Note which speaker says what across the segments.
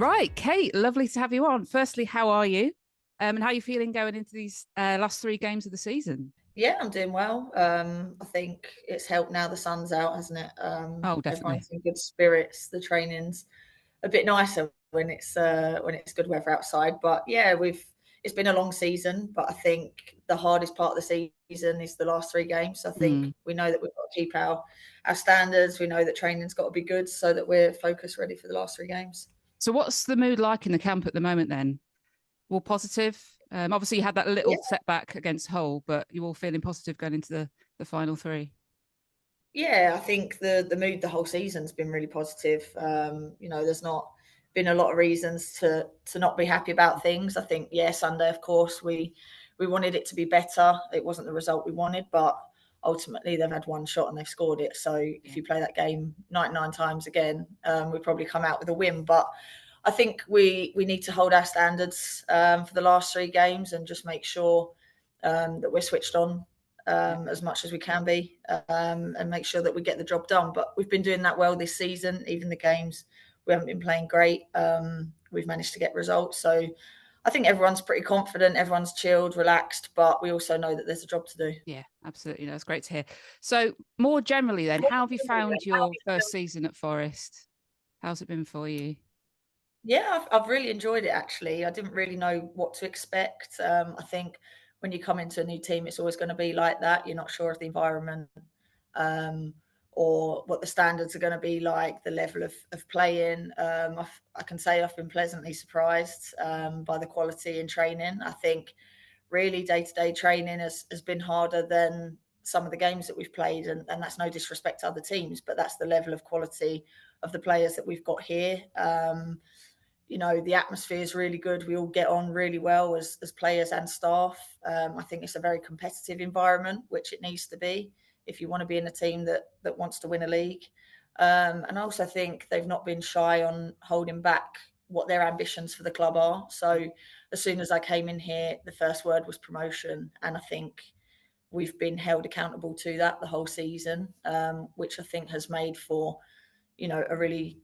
Speaker 1: Right, Kate, lovely to have you on. Firstly, how are you? And how are you feeling going into these last three games of the season?
Speaker 2: Yeah, I'm doing well. I think it's helped now the sun's out, hasn't it?
Speaker 1: Oh, definitely.
Speaker 2: Everyone's in good spirits. The training's a bit nicer when it's good weather outside. But yeah, we've it's been a long season, but I think the hardest part of the season is the last three games. I think
Speaker 1: Mm.
Speaker 2: we know that we've got to keep our standards. We know that training's got to be good so that we're focused ready for the last three games.
Speaker 1: So, what's the mood like in the camp at the moment then? All positive? Obviously, you had that
Speaker 2: Yeah,
Speaker 1: little setback against Hull, but you're all feeling positive going into the final three.
Speaker 2: yeah, I think the mood the whole season's been really positive. There's not been a lot of reasons to not be happy about things. I think, yeah, Sunday, of course, we wanted it to be better. It wasn't the result we wanted, but ultimately they've had one shot and they've scored it. So if
Speaker 1: Yeah.
Speaker 2: you play that game 99 times again, we probably come out with a win. But I think we need to hold our standards for the last three games and just make sure that we're switched on
Speaker 1: Yeah.
Speaker 2: as much as we can be, and make sure that we get the job done. But we've been doing that well this season. Even the games we haven't been playing great, we've managed to get results. So I think everyone's pretty confident, everyone's chilled, relaxed, but we also know that there's a job to do.
Speaker 1: Yeah, absolutely. That's great to hear. So, more generally, then, how have you found your first season at Forest? How's it been for you?
Speaker 2: Yeah, I've really enjoyed it actually. I didn't really know what to expect. I think when you come into a new team, it's always going to be like that. You're not sure of the environment, um, or what the standards are going to be like, the level of playing. I can say I've been pleasantly surprised by the quality in training. I think really day to day training has been harder than some of the games that we've played. And that's no disrespect to other teams, but that's the level of quality of the players that we've got here. The atmosphere is really good. We all get on really well as players and staff. I think it's a very competitive environment, which it needs to be if you want to be in a team that wants to win a league. And I also think they've not been shy on holding back what their ambitions for the club are. So as soon as I came in here, the first word was promotion, and I think we've been held accountable to that the whole season, which I think has made for a really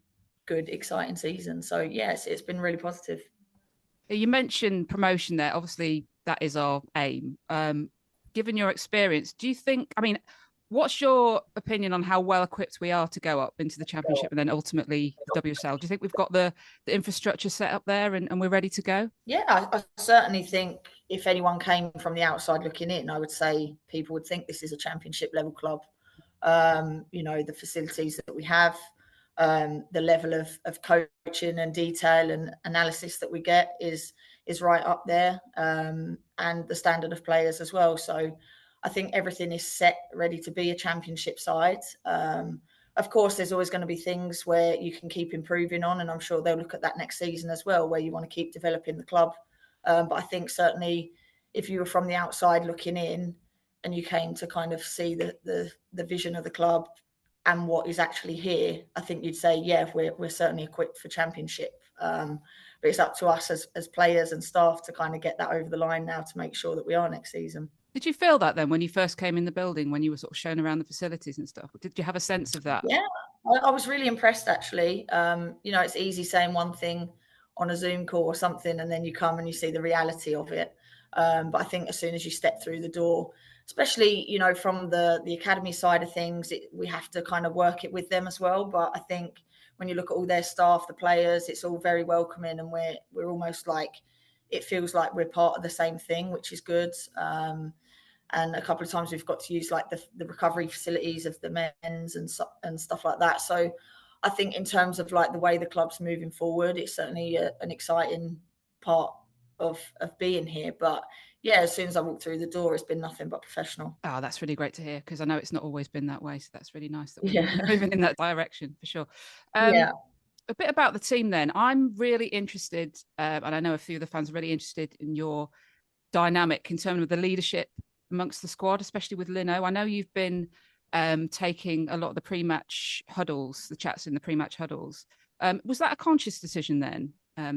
Speaker 2: good, exciting season. So yes, it's been really positive.
Speaker 1: You mentioned promotion there. Obviously, that is our aim. Given your experience, do you think, I mean, what's your opinion on how well equipped we are to go up into the championship and then ultimately the WSL? Do you think we've got the infrastructure set up there and we're ready to go?
Speaker 2: Yeah, I certainly think if anyone came from the outside looking in, I would say people would think this is a championship level club. The facilities that we have, the level of coaching and detail and analysis that we get is right up there, and the standard of players as well. So I think everything is set, ready to be a championship side. Of course, there's always going to be things where you can keep improving on, and I'm sure they'll look at that next season as well, where you want to keep developing the club. But I think certainly if you were from the outside looking in and you came to kind of see the vision of the club and what is actually here, I think you'd say, yeah, we're certainly equipped for championship. But it's up to us as players and staff to kind of get that over the line now to make sure that we are next season.
Speaker 1: Did you feel that then when you first came in the building, when you were sort of shown around the facilities and stuff? Did you have a sense of that?
Speaker 2: Yeah, I was really impressed actually. It's easy saying one thing on a Zoom call or something, and then you come and you see the reality of it. But I think as soon as you step through the door, especially from the academy side of things, we have to kind of work it with them as well. But I think when you look at all their staff, the players, it's all very welcoming, and we're almost like it feels like we're part of the same thing, which is good. And a couple of times we've got to use like the recovery facilities of the men's and stuff like that. So I think in terms of like the way the club's moving forward, it's certainly an exciting part of being here. But yeah, as soon as I walked through the door, it's been nothing but professional.
Speaker 1: Oh, that's really great to hear because I know it's not always been that way. So that's really nice that we're
Speaker 2: Yeah,
Speaker 1: moving in that direction for sure. Um,
Speaker 2: yeah.
Speaker 1: a bit about the team then. I'm really interested, and I know a few of the fans are really interested in your dynamic in terms of the leadership amongst the squad, especially with Lino. I know you've been taking a lot of the pre-match huddles, the chats in the pre-match huddles. Was that a conscious decision then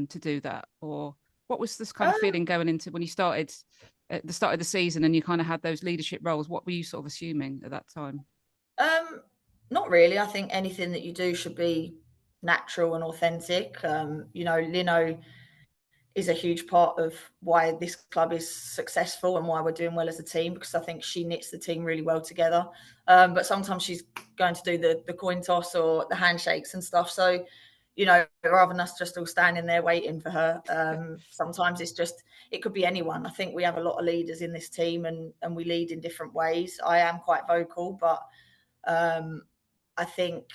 Speaker 1: to do that, or what was this kind of
Speaker 2: Um,
Speaker 1: feeling going into when you started at the start of the season and you kind of had those leadership roles? What were you sort of assuming at that time?
Speaker 2: not really. I think anything that you do should be natural and authentic. Lino is a huge part of why this club is successful and why we're doing well as a team, because I think she knits the team really well together. But sometimes she's going to do the coin toss or the handshakes and stuff. So, rather than us just all standing there waiting for her, sometimes it could be anyone. I think we have a lot of leaders in this team, and we lead in different ways. I am quite vocal, but I think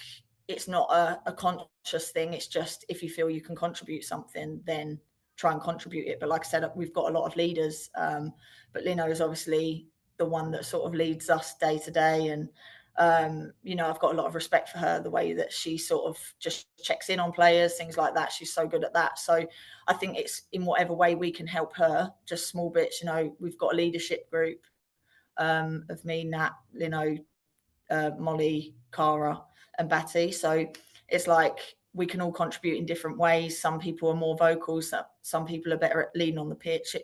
Speaker 2: it's not a conscious thing. It's just, if you feel you can contribute something, then try and contribute it. But like I said, we've got a lot of leaders, but Lino is obviously the one that sort of leads us day to day. And I've got a lot of respect for her, the way that she sort of just checks in on players, things like that. She's so good at that. So I think it's in whatever way we can help her, just small bits. We've got a leadership group of me, Nat, Lino, Molly, Cara, and Batty. So it's like we can all contribute in different ways. Some people are more vocal, some people are better at leaning on the pitch.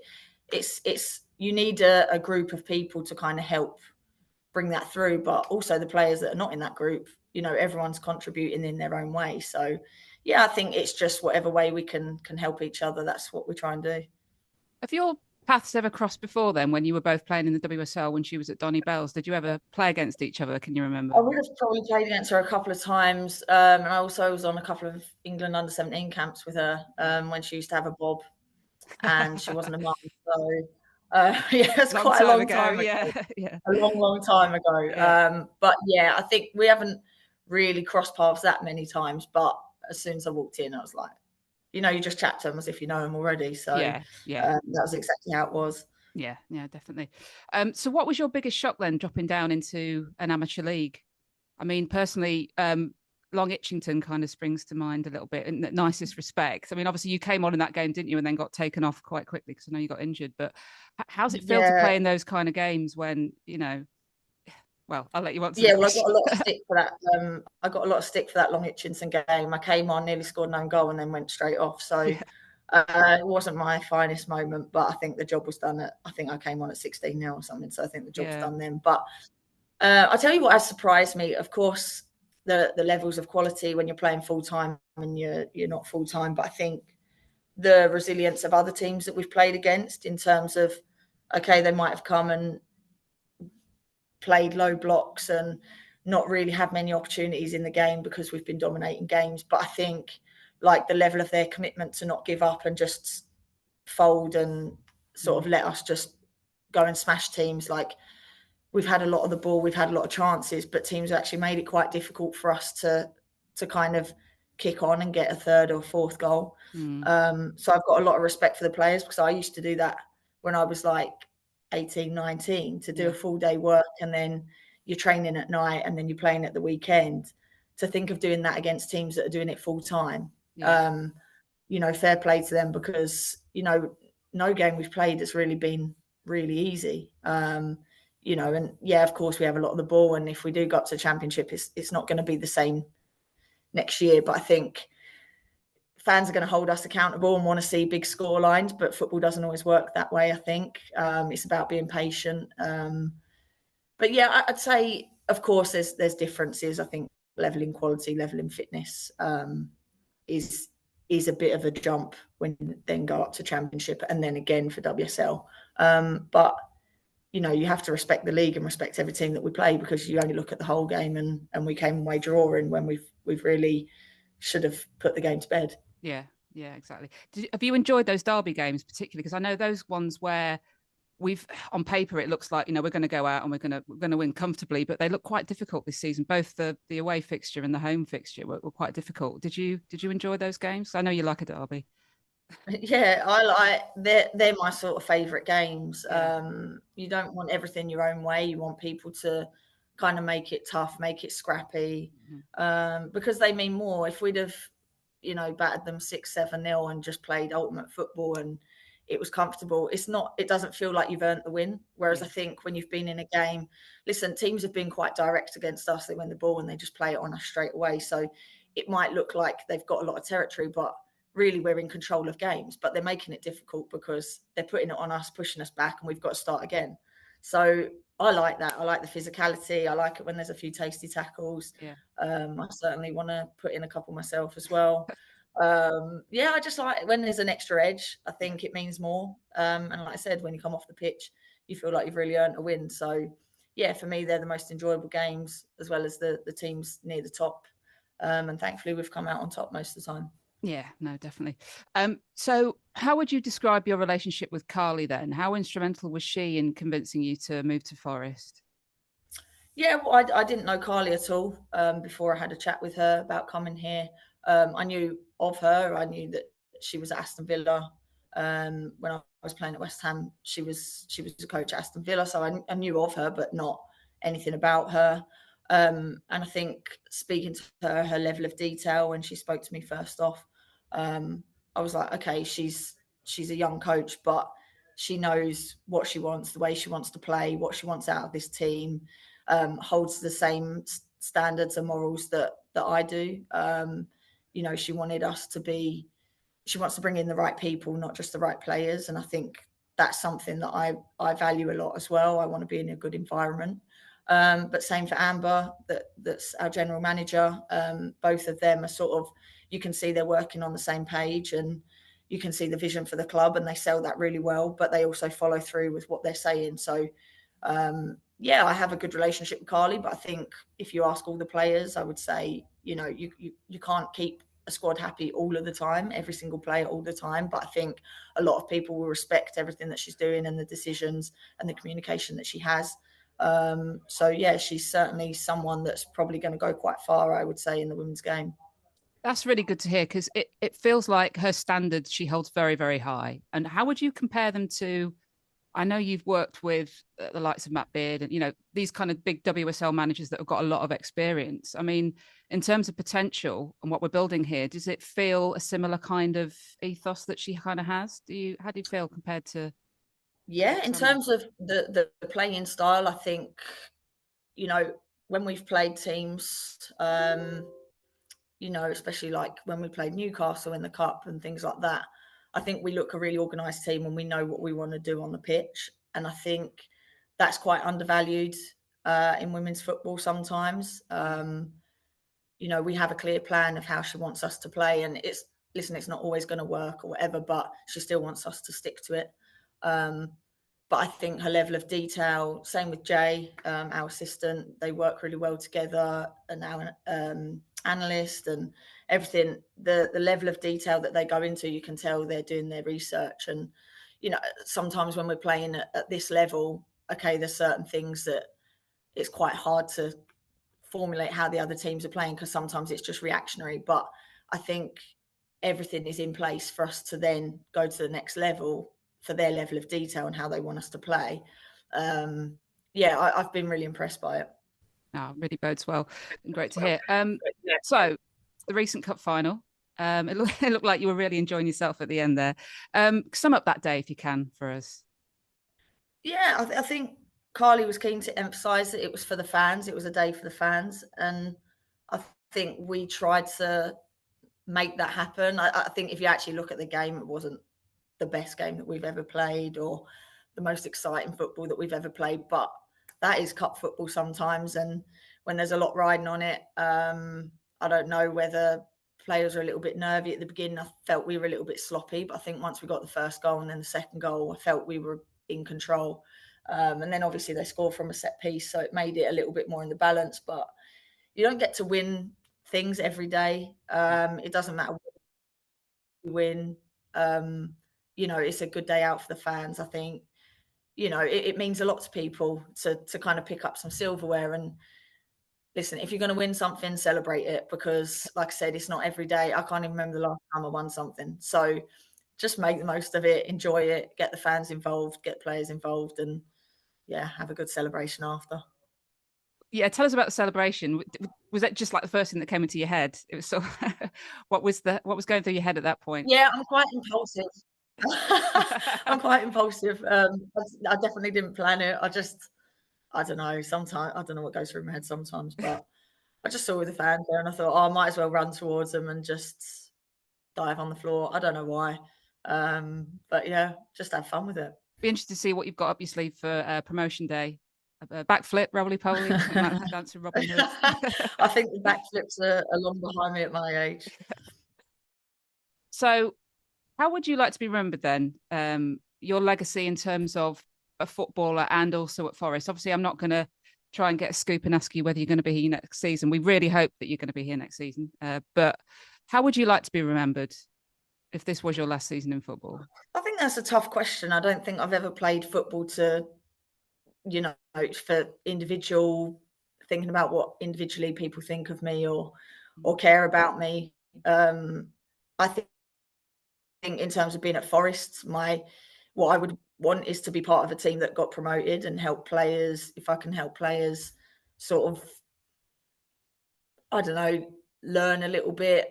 Speaker 2: It's you need a group of people to kind of help bring that through, but also the players that are not in that group, everyone's contributing in their own way. So yeah, I think it's just whatever way we can help each other, that's what we try and do.
Speaker 1: Have your paths ever crossed before then, when you were both playing in the WSL when she was at Donny Bell's? Did you ever play against each other? Can you remember?
Speaker 2: I would have probably played against her a couple of times. And I also was on a couple of England under-17 camps with her when she used to have a bob and she wasn't a mum. So, yeah, it's quite a long time ago.
Speaker 1: Yeah, yeah.
Speaker 2: A long, long time ago.
Speaker 1: Yeah.
Speaker 2: But, yeah, I think we haven't really crossed paths that many times. But as soon as I walked in, I was like, you just chat to them as if you know them already. So
Speaker 1: yeah.
Speaker 2: that was exactly how it was.
Speaker 1: Yeah, definitely. So what was your biggest shock then, dropping down into an amateur league? I mean, personally, Long Itchington kind of springs to mind a little bit in the nicest respect. I mean, obviously you came on in that game, didn't you? And then got taken off quite quickly because I know you got injured. But how's it feel to play in those kind of games when, well, I'll let you answer.
Speaker 2: Yeah, well, I got a lot of stick for that. I got a lot of stick for that Long Itchington game. I came on, nearly scored an own goal, and then went straight off. So it wasn't my finest moment, but I think the job was done. I think I came on at 16 now or something. So I think the job's done then. But I'll tell you what has surprised me. Of course, the levels of quality when you're playing full time and you're not full time. But I think the resilience of other teams that we've played against, in terms of, okay, they might have come and played low blocks and not really had many opportunities in the game because we've been dominating games. But I think like the level of their commitment to not give up and just fold and sort of let us just go and smash teams. Like, we've had a lot of the ball, we've had a lot of chances, but teams have actually made it quite difficult for us to kind of kick on and get a third or fourth goal. So I've got a lot of respect for the players, because I used to do that when I was like 18, 19, to do a full day work, and then you're training at night and then you're playing at the weekend. To think of doing that against teams that are doing it full time, fair play to them, because, no game we've played has really been really easy. And of course we have a lot of the ball, and if we do go up to the championship, it's not going to be the same next year. But I think fans are going to hold us accountable and want to see big score lines, but football doesn't always work that way. I think it's about being patient. But yeah, I'd say, of course, there's differences. I think level in quality, level in fitness is a bit of a jump when you then go up to championship and then again for WSL. But you have to respect the league and respect every team that we play, because you only look at the whole game, and we came away drawing when we've really should have put the game to bed.
Speaker 1: Yeah, exactly. Have you enjoyed those derby games particularly? Because I know those ones where on paper it looks like we're going to go out and we're going to win comfortably, but they look quite difficult this season. Both the away fixture and the home fixture were quite difficult. Did you enjoy those games? I know you like a derby.
Speaker 2: Yeah, they're my sort of favourite games. You don't want everything your own way. You want people to kind of make it tough, make it scrappy, because they mean more. If we'd have, battered them 6-7-0 and just played ultimate football and it was comfortable, it doesn't feel like you've earned the win. Whereas I think when you've been in a game, listen, teams have been quite direct against us. They win the ball and they just play it on us straight away. So it might look like they've got a lot of territory, but really we're in control of games. But they're making it difficult because they're putting it on us, pushing us back, and we've got to start again. So I like that. I like the physicality. I like it when there's a few tasty tackles.
Speaker 1: Yeah.
Speaker 2: I certainly want to put in a couple myself as well. Yeah, I just like when there's an extra edge. I think it means more. And like I said, when you come off the pitch, you feel like you've really earned a win. So, yeah, for me, they're the most enjoyable games, as well as the teams near the top. And thankfully, we've come out on top most of the time.
Speaker 1: Yeah, no, definitely. So how would you describe your relationship with Carly then? How instrumental was she in convincing you to move to Forest?
Speaker 2: Yeah, well, I didn't know Carly at all before I had a chat with her about coming here. I knew of her. I knew that she was at Aston Villa. When I was playing at West Ham, she was a coach at Aston Villa, so I knew of her, but not anything about her. And I think speaking to her, her level of detail when she spoke to me first off, I was like, okay, she's a young coach, but she knows what she wants, the way she wants to play, what she wants out of this team. Holds the same standards and morals that I do. She wanted us to be. She wants to bring in the right people, not just the right players, and I think that's something that I value a lot as well. I want to be in a good environment. But same for Amber, that's our general manager. Both of them are sort of, you can see they're working on the same page, and you can see the vision for the club, and they sell that really well. But they also follow through with what they're saying. So yeah, I have a good relationship with Carly, but I think if you ask all the players, I would say, you can't keep a squad happy all of the time, every single player all the time. But I think a lot of people will respect everything that she's doing and the decisions and the communication that she has. So yeah, she's certainly someone that's probably going to go quite far, I would say, in the women's game.
Speaker 1: That's really good to hear because it feels like her standards she holds very, very high. And how would you compare them to? I know you've worked with the likes of Matt Beard and these kind of big WSL managers that have got a lot of experience. I mean, in terms of potential and what we're building here, does it feel a similar kind of ethos that she kind of has? How do you feel compared to
Speaker 2: Yeah, in
Speaker 1: WSL
Speaker 2: terms
Speaker 1: managers?
Speaker 2: of the playing style, I think, you know, when we've played teams, especially like when we played Newcastle in the cup and things like that, I think we look a really organised team and we know what we want to do on the pitch. And I think that's quite undervalued in women's football sometimes.
Speaker 1: Yeah.
Speaker 2: We have a clear plan of how she wants us to play, and it's not always going to work or whatever, but she still wants us to stick to it. Um, but I think her level of detail, same with Jay, our assistant, they work really well together, and our analyst and everything. The level of detail that they go into, you can tell they're doing their research. And sometimes when we're playing at this level, okay, there's certain things that it's quite hard to formulate how the other teams are playing because sometimes it's just reactionary. But I think everything is in place for us to then go to the next level for their level of detail and how they want us to play. Yeah, I've been really impressed by it.
Speaker 1: No, really bodes well and great to hear. So the recent cup final, it looked like you were really enjoying yourself at the end there. Sum up that day if you can for us.
Speaker 2: Yeah, I think Carly was keen to emphasise that it was for the fans. It was a day for the fans, and I think we tried to make that happen. I think if you actually look at the game, it wasn't the best game that we've ever played or the most exciting football that we've ever played. But that is cup football sometimes. And when there's a lot riding on it, I don't know whether players are a little bit nervy at the beginning. I felt we were a little bit sloppy, but I think once we got the first goal and then the second goal, I felt we were in control. And then obviously they scored from a set piece, so it made it a little bit more in the balance. But you don't get to win things every day.
Speaker 1: Yeah.
Speaker 2: It doesn't matter what you win. It's a good day out for the fans. I think it means a lot to people to kind of pick up some silverware. And listen, if you're going to win something, celebrate it, because like I said, it's not every day. I can't even remember the last time I won something. So just make the most of it, enjoy it, get the fans involved, get players involved, and yeah, have a good celebration after.
Speaker 1: Yeah, tell us about the celebration. Was that just like the first thing that came into your head? It was sort of what was going through your head at that point?
Speaker 2: Yeah, I'm quite impulsive. I'm quite impulsive. I definitely didn't plan it. I don't know. Sometimes I don't know what goes through my head sometimes, but I just saw the fans there and I thought, oh, I might as well run towards them and just dive on the floor. I don't know why, but yeah, just have fun with it.
Speaker 1: Be interested to see what you've got up your sleeve for promotion day. a backflip, roly poly, something like that, dancing Robin Hood.
Speaker 2: I think the backflips are long behind me at my age.
Speaker 1: So, how would you like to be remembered then? Your legacy in terms of a footballer and also at Forest. Obviously, I'm not going to try and get a scoop and ask you whether you're going to be here next season. We really hope that you're going to be here next season. But how would you like to be remembered if this was your last season in football?
Speaker 2: I think that's a tough question. I don't think I've ever played football to, for individual, thinking about what individually people think of me or care about me. I think in terms of being at Forest, what I would want is to be part of a team that got promoted and help players. If I can help players sort of, I don't know, learn a little bit.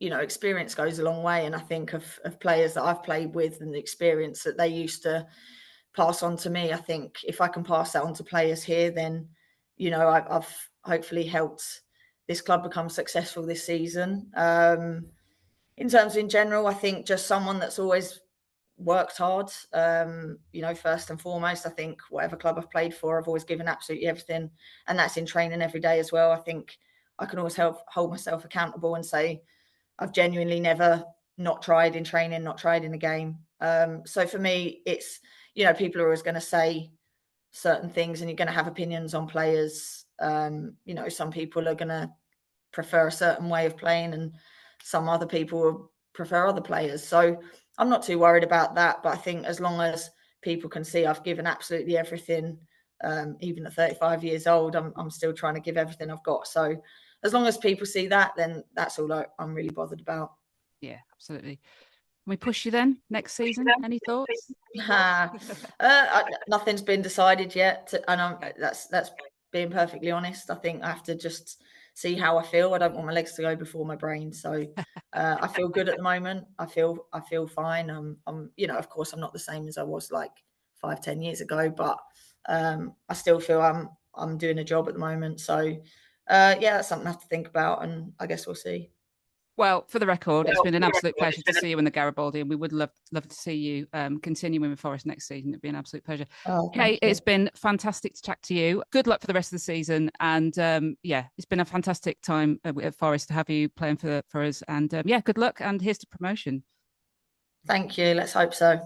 Speaker 2: Experience goes a long way. And I think of players that I've played with and the experience that they used to pass on to me. I think if I can pass that on to players here, then, I've hopefully helped this club become successful this season. In terms of in general, I think just someone that's always worked hard. First and foremost, I think whatever club I've played for, I've always given absolutely everything. And that's in training every day as well. I think I can always hold myself accountable and say I've genuinely never not tried in training, not tried in a game. So for me, it's, people are always going to say certain things and you're going to have opinions on players. Some people are going to prefer a certain way of playing and some other people will prefer other players. So I'm not too worried about that. But I think as long as people can see I've given absolutely everything, even at 35 years old, I'm still trying to give everything I've got. So as long as people see that, then that's all I'm really bothered about.
Speaker 1: Yeah, absolutely. Can we push you then next season? Any thoughts?
Speaker 2: Nothing's been decided yet, and that's being perfectly honest. I think I have to just see how I feel. I don't want my legs to go before my brain, so I feel good at the moment. I feel fine. Of course, I'm not the same as I was like 5-10 years ago, but I still feel I'm doing a job at the moment. So that's something I have to think about, and I guess we'll see.
Speaker 1: Well, for the record, it's been an absolute pleasure to see you in the Garibaldi, and we would love to see you continuing with Forest next season. It'd be an absolute pleasure.
Speaker 2: Oh,
Speaker 1: Kate, it's been fantastic to chat to you. Good luck for the rest of the season, and it's been a fantastic time at Forest to have you playing for us. And good luck, and here's to promotion.
Speaker 2: Thank you. Let's hope so.